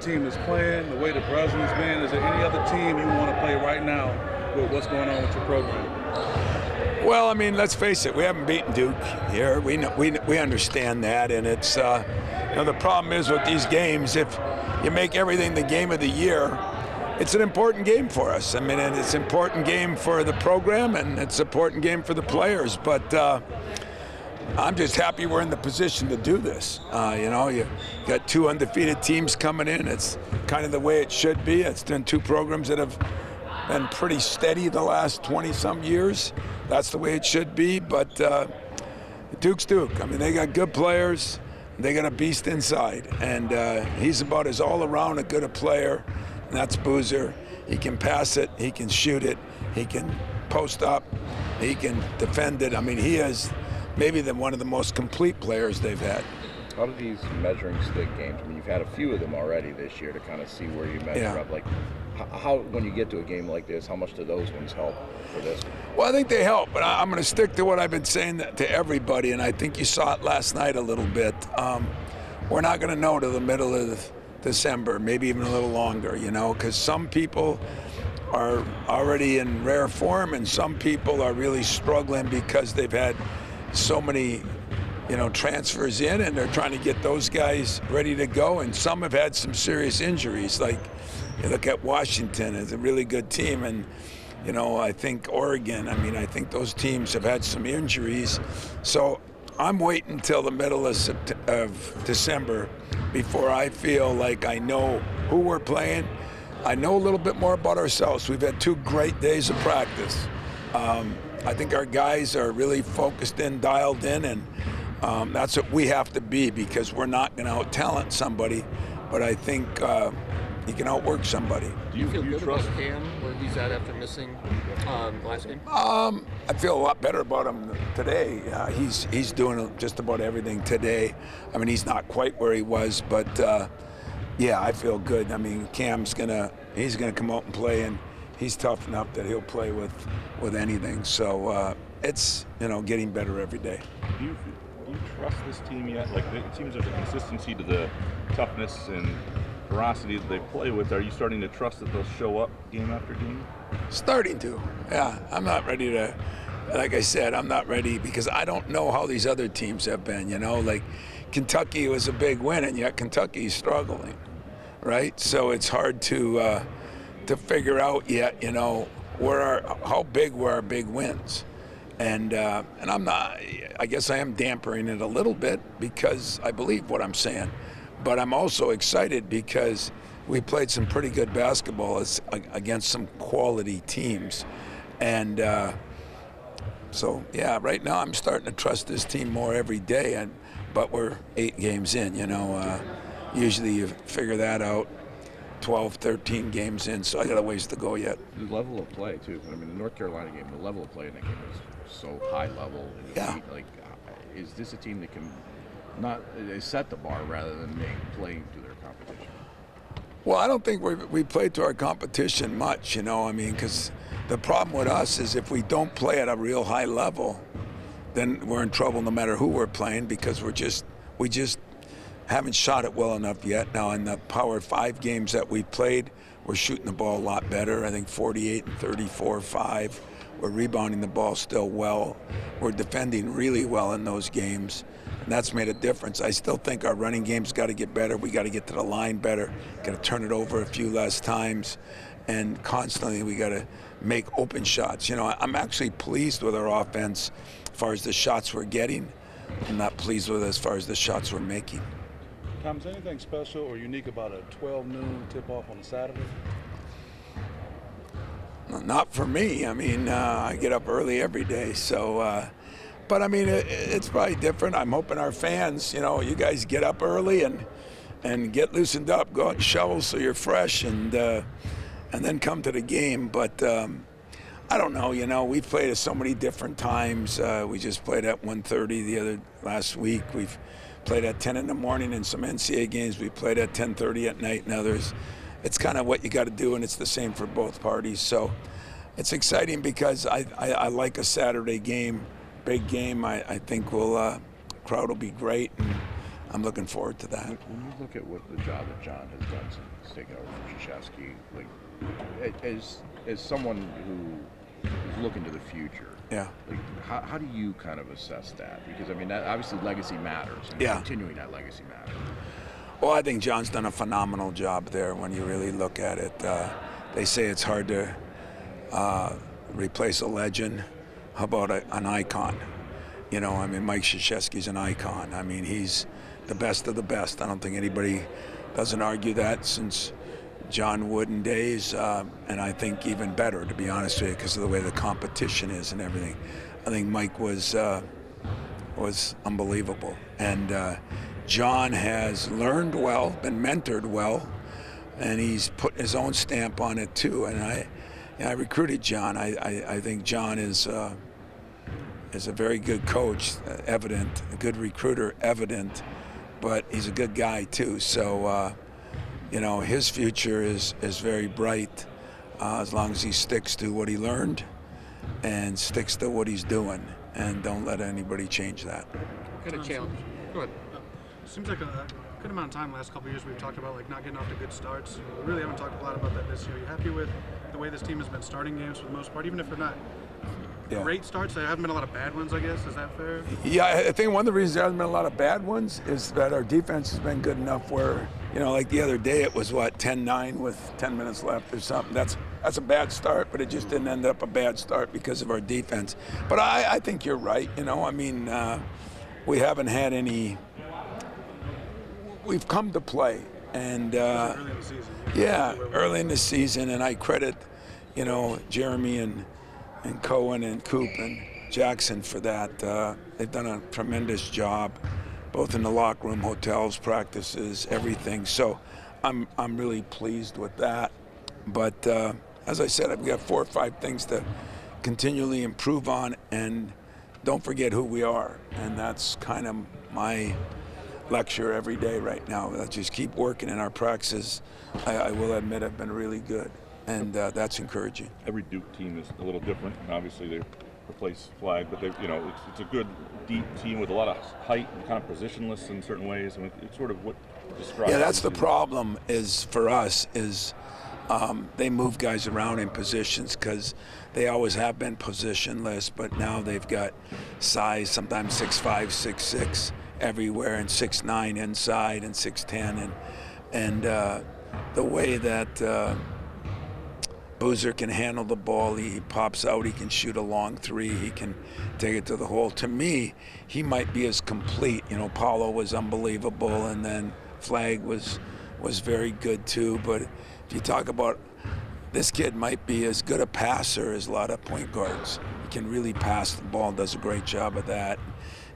team is playing, the way the Breslin's been, is there any other team you want to play right now with what's going on with your program? Well, I mean, let's face it, we haven't beaten Duke here. We understand that, and it's the problem is with these games, if you make everything the game of the year, it's an important game for us. I mean, and it's an important game for the program, and it's an important game for the players. But I'm just happy we're in the position to do this. You got two undefeated teams coming in. It's kind of the way it should be. It's been two programs that have been pretty steady the last 20-some years. That's the way it should be. But Duke's Duke. I mean, they got good players. They got a beast inside, and he's about as all-around a good a player. And that's Boozer. He can pass it. He can shoot it. He can post up. He can defend it. I mean, he is maybe one of the most complete players they've had. How do these measuring stick games, I mean, you've had a few of them already this year to kind of see where you measure up. Like, how when you get to a game like this, how much do those ones help for this? Well, I think they help, but I'm going to stick to what I've been saying to everybody, and I think you saw it last night a little bit. We're not going to know till the middle of December, maybe even a little longer, because some people are already in rare form, and some people are really struggling because they've had so many transfers in, and they're trying to get those guys ready to go, and some have had some serious injuries. Like, you look at Washington, it's a really good team, and I think Oregon, I think those teams have had some injuries. So I'm waiting until the middle of December before I feel like I know who we're playing. I know a little bit more about ourselves. We've had 2 great days of practice. I think our guys are really focused in, dialed in, and that's what we have to be, because we're not going to out-talent somebody, but I think you can outwork somebody. Do you feel good about Cam, where he's at after missing last game? I feel a lot better about him today. He's doing just about everything today. I mean, he's not quite where he was, but yeah, I feel good. I mean, Cam's he's gonna come out and play, and he's tough enough that he'll play with anything. So it's getting better every day. Do you trust this team yet? Like, it seems there's a consistency to the toughness and ferocity that they play with. Are you starting to trust that they'll show up game after game? Starting to, yeah. I'm not ready to, like I said, I'm not ready because I don't know how these other teams have been, like Kentucky was a big win, and yet Kentucky's struggling, right? So it's hard to figure out yet, how big were our big wins. And I'm not, I guess I am dampering it a little bit because I believe what I'm saying. But I'm also excited because we played some pretty good basketball against some quality teams. And so, yeah, right now I'm starting to trust this team more every day. But we're 8 games in, Usually you figure that out 12, 13 games in, so I got a ways to go yet. The level of play, too. I mean, the North Carolina game, the level of play in that game was so high level. Yeah. Like, is this a team that can they set the bar rather than play to their competition? Well, I don't think we played to our competition much, because the problem with us is if we don't play at a real high level, then we're in trouble no matter who we're playing, because we just haven't shot it well enough yet. Now, in the Power 5 games that we played, we're shooting the ball a lot better. I think 48 and 34-5. We're rebounding the ball still well. We're defending really well in those games, and that's made a difference. I still think our running game's got to get better. We got to get to the line better, got to turn it over a few less times, and constantly we got to make open shots. I'm actually pleased with our offense as far as the shots we're getting. I'm not pleased with it as far as the shots we're making. Tom, is there anything special or unique about a 12 noon tip-off on a Saturday? Not for me. I get up early every day, so. But it's probably different. I'm hoping our fans, you guys get up early and get loosened up, go out and shovel so you're fresh, and then come to the game. But I don't know. We've played at so many different times. We just played at 1:30 last week. We've played at 10 in the morning in some NCAA games. We played at 10:30 at night in others. It's kind of what you got to do, and it's the same for both parties. So it's exciting because I like a Saturday game, big game. I think crowd will be great, and I'm looking forward to that. When you look at what the job that John has done since taking over from Krzyzewski, like as someone who is looking to the future, Yeah. like how do you kind of assess that? Because I mean, that, obviously legacy matters, and Yeah. continuing that legacy matters. Well, I think John's done a phenomenal job there when you really look at it. They say it's hard to replace a legend. How about an icon? You know, I mean, Mike Krzyzewski's an icon. I mean, he's the best of the best. I don't think anybody doesn't argue that since John Wooden days, and I think even better, to be honest with you, because of the way the competition is and everything. I think Mike was unbelievable, and John has learned well, been mentored well, and he's put his own stamp on it too. And I recruited John. I think John is a very good coach, evident, a good recruiter, evident, but he's a good guy too. So, you know, his future is very bright as long as he sticks to what he learned and sticks to what he's doing, and don't let anybody change that. Got a challenge. Go ahead. Seems like a good amount of time the last couple of years we've talked about like not getting off to good starts. We really haven't talked a lot about that this year. Are you happy with the way this team has been starting games for the most part, even if they're not great starts? There haven't been a lot of bad ones, I guess. Is that fair? Yeah, I think one of the reasons there hasn't been a lot of bad ones is that our defense has been good enough where, you know, like the other day it was, 10-9 with 10 minutes left or something. That's a bad start, but it just didn't end up a bad start because of our defense. But I think you're right, you know. I mean, we haven't had any. We've come to play, and Early in the season. yeah, early in the season, and I credit, you know, Jeremy and Cohen and Coop and Jackson for that. They've done a tremendous job, both in the locker room, hotels, practices, everything. So I'm really pleased with that. But as I said, I've got 4 or 5 things to continually improve on, and don't forget who we are. And that's kind of my lecture every day right now. Let's just keep working in our practices. I will admit I've been really good, and that's encouraging. Every Duke team is a little different, and obviously they replace Flag, but it's a good deep team with a lot of height and kind of positionless in certain ways. I mean, it's sort of what describes. Yeah, that's the problem. Is for us is they move guys around in positions because they always have been positionless, but now they've got size, sometimes 6'5", 6'6", everywhere, and 6'9" inside and 6'10", and the way that Boozer can handle the ball, he pops out, he can shoot a long 3, he can take it to the hole. To me, he might be as complete. You know, Paulo was unbelievable, and then Flag was very good too. But if you talk about this kid, might be as good a passer as a lot of point guards. He can really pass the ball, does a great job of that.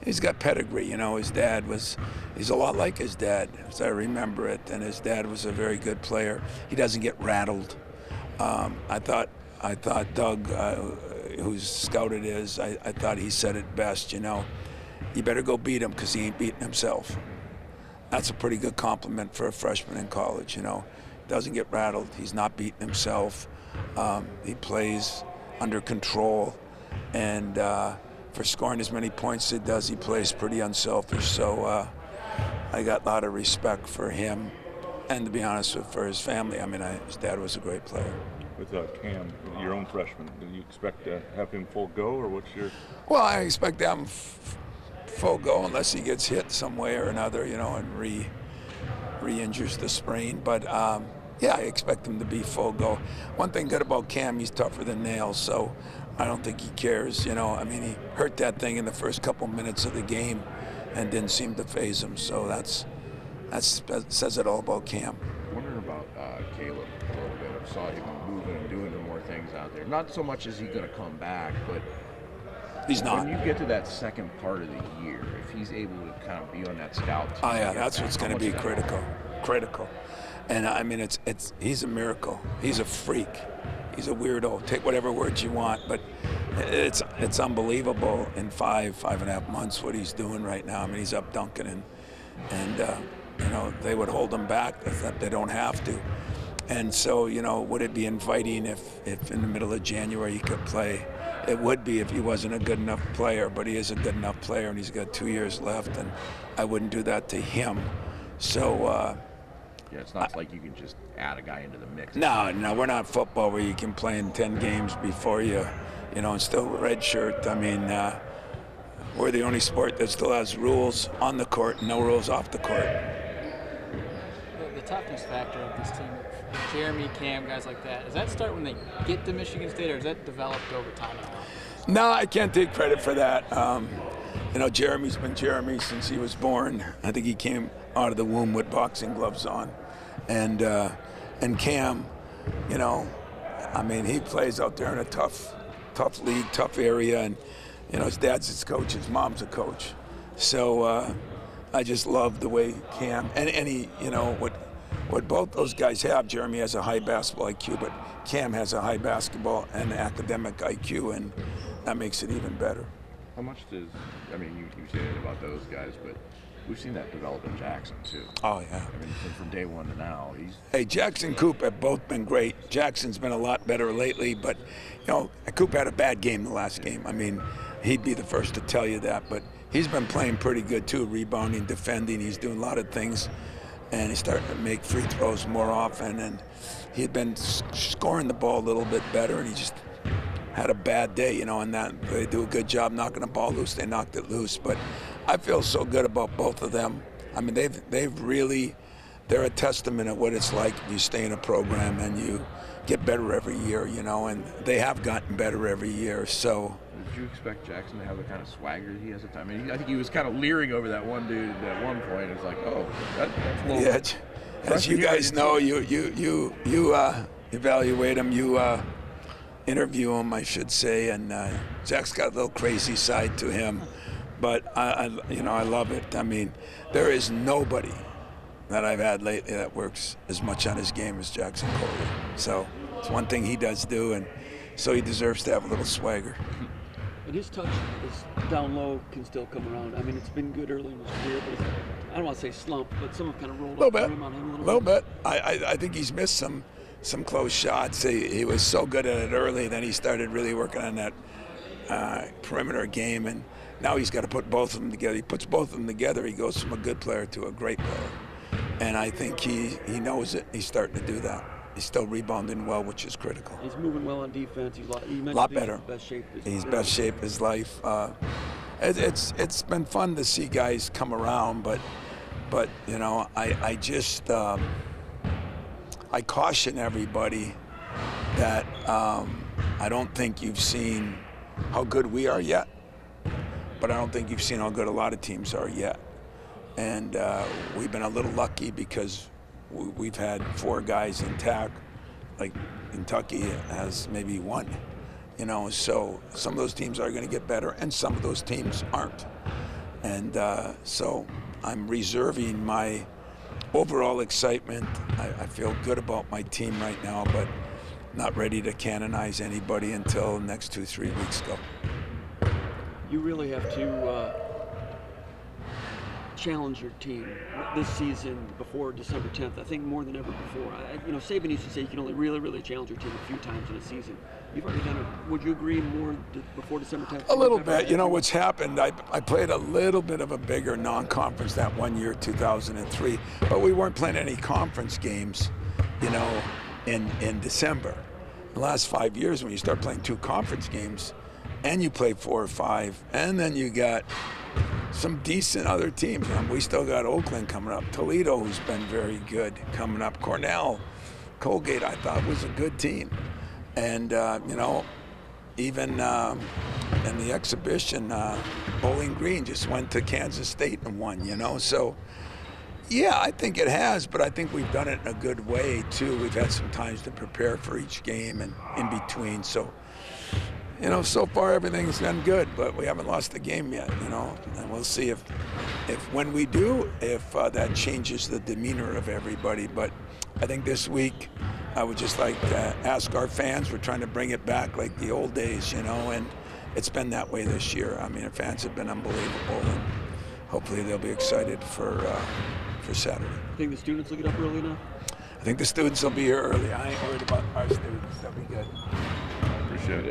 He's got pedigree, you know. He's a lot like his dad, as I remember it, and his dad was a very good player. He doesn't get rattled. I thought Doug, whose scout it is, I thought he said it best, you know. You better go beat him because he ain't beating himself. That's a pretty good compliment for a freshman in college, you know. Doesn't get rattled. He's not beating himself. He plays under control, and for scoring as many points as he does, he plays pretty unselfish. So I got a lot of respect for him, and to be honest with, for his family. I mean, his dad was a great player. With Cam, your own freshman, do you expect to have him full go, or what's your? Well, I expect to have him full go unless he gets hit some way or another, you know, and re-injures the sprain. But yeah, I expect him to be full go. One thing good about Cam, he's tougher than nails, so I don't think he cares, you know. I mean, he hurt that thing in the first couple minutes of the game and didn't seem to faze him, so that says it all about Cam. Wondering about Caleb a little bit. I saw him moving and doing more things out there. Not so much is he going to come back, but he's not. When you get to that second part of the year, if he's able to kind of be on that scout team. Oh yeah, that's what's going to be critical. And I mean, he's a miracle. He's a freak. He's a weirdo. Take whatever words you want, but it's unbelievable in 5.5 months what he's doing right now. I mean, he's up dunking, and you know, they would hold him back if they don't have to. And so, you know, would it be inviting if in the middle of January he could play it would be if he wasn't a good enough player, but he is a good enough player, and he's got 2 years left, and I wouldn't do that to him. So. Yeah, it's not like you can just add a guy into the mix. No, we're not football where you can play in 10 games before you know, and still redshirt. I mean, we're the only sport that still has rules on the court and no rules off the court. The toughness factor of this team, Jeremy, Cam, guys like that, does that start when they get to Michigan State, or is that developed over time? No, I can't take credit for that. You know, Jeremy's been Jeremy since he was born. I think he came out of the womb with boxing gloves on. And Cam, you know, I mean, he plays out there in a tough league, tough area, and, you know, his dad's his coach, his mom's a coach. So I just love the way Cam, and he, you know, what both those guys have. Jeremy has a high basketball IQ, but Cam has a high basketball and academic IQ, and that makes it even better. How much does, I mean, you say it about those guys, but we've seen that develop in Jackson, too. Oh, yeah. I mean, from day one to now, Hey, Jackson and Coop have both been great. Jackson's been a lot better lately, but, you know, Coop had a bad game the last game. I mean, he'd be the first to tell you that, but he's been playing pretty good, too, rebounding, defending. He's doing a lot of things, and he's starting to make free throws more often, and he had been scoring the ball a little bit better, and he just had a bad day, you know, and that they do a good job knocking the ball loose. They knocked it loose, but I feel so good about both of them. I mean, they've really, they're a testament of what it's like if you stay in a program and you get better every year, you know, and they have gotten better every year. So. Did you expect Jackson to have the kind of swagger that he has at times? I mean, I think he was kind of leering over that one dude at one point. It's like, oh, that's a little. Yeah, as you guys know, you evaluate him, you interview him, I should say, and Zach's got a little crazy side to him, but I love it. I mean, there is nobody that I've had lately that works as much on his game as Jackson Collier. So it's one thing he does do, and so he deserves to have a little swagger. And his touch is down low, can still come around. I mean, it's been good early in his career, but I don't want to say slump, but some have kind of rolled up on him a little bit. I think he's missed some close shots. He was so good at it early, then he started really working on that perimeter game, and now he's got to put both of them together. He puts both of them together, he goes from a good player to a great player. And I think he knows it. He's starting to do that. He's still rebounding well, which is critical. He's moving well on defense. He's a lot better. He's best shape of his life. It's been fun to see guys come around, but you know, I just I caution everybody that I don't think you've seen how good we are yet, but I don't think you've seen how good a lot of teams are yet. And we've been a little lucky because we've had 4 guys intact, like Kentucky has maybe 1, you know, so some of those teams are going to get better and some of those teams aren't. And so I'm reserving my overall excitement. I feel good about my team right now, but not ready to canonize anybody until the next 2-3 weeks go. You really have to challenge your team this season before December 10th. I think more than ever before. Saban used to say you can only really challenge your team a few times in a season. You've already done it. Would you agree more before December 10th? A little bit. You know what's happened? I played a little bit of a bigger non-conference that one year, 2003, but we weren't playing any conference games, you know, in December. The last 5 years, when you start playing 2 conference games, and you play 4 or 5, and then you got some decent other teams. We still got Oakland coming up, Toledo, who's been very good, coming up, Cornell, Colgate, I thought was a good team. And, you know, even in the exhibition, Bowling Green just went to Kansas State and won, you know. So, yeah, I think it has, but I think we've done it in a good way, too. We've had some times to prepare for each game and in between. So, you know, so far everything's been good, but we haven't lost the game yet, you know. And we'll see if when we do, if that changes the demeanor of everybody. But I think this week I would just like to ask our fans, we're trying to bring it back like the old days, you know, and it's been that way this year. I mean, the fans have been unbelievable, and hopefully they'll be excited for Saturday. Think the students will get up early enough? I think the students will be here early. I ain't worried about our students. They'll be good.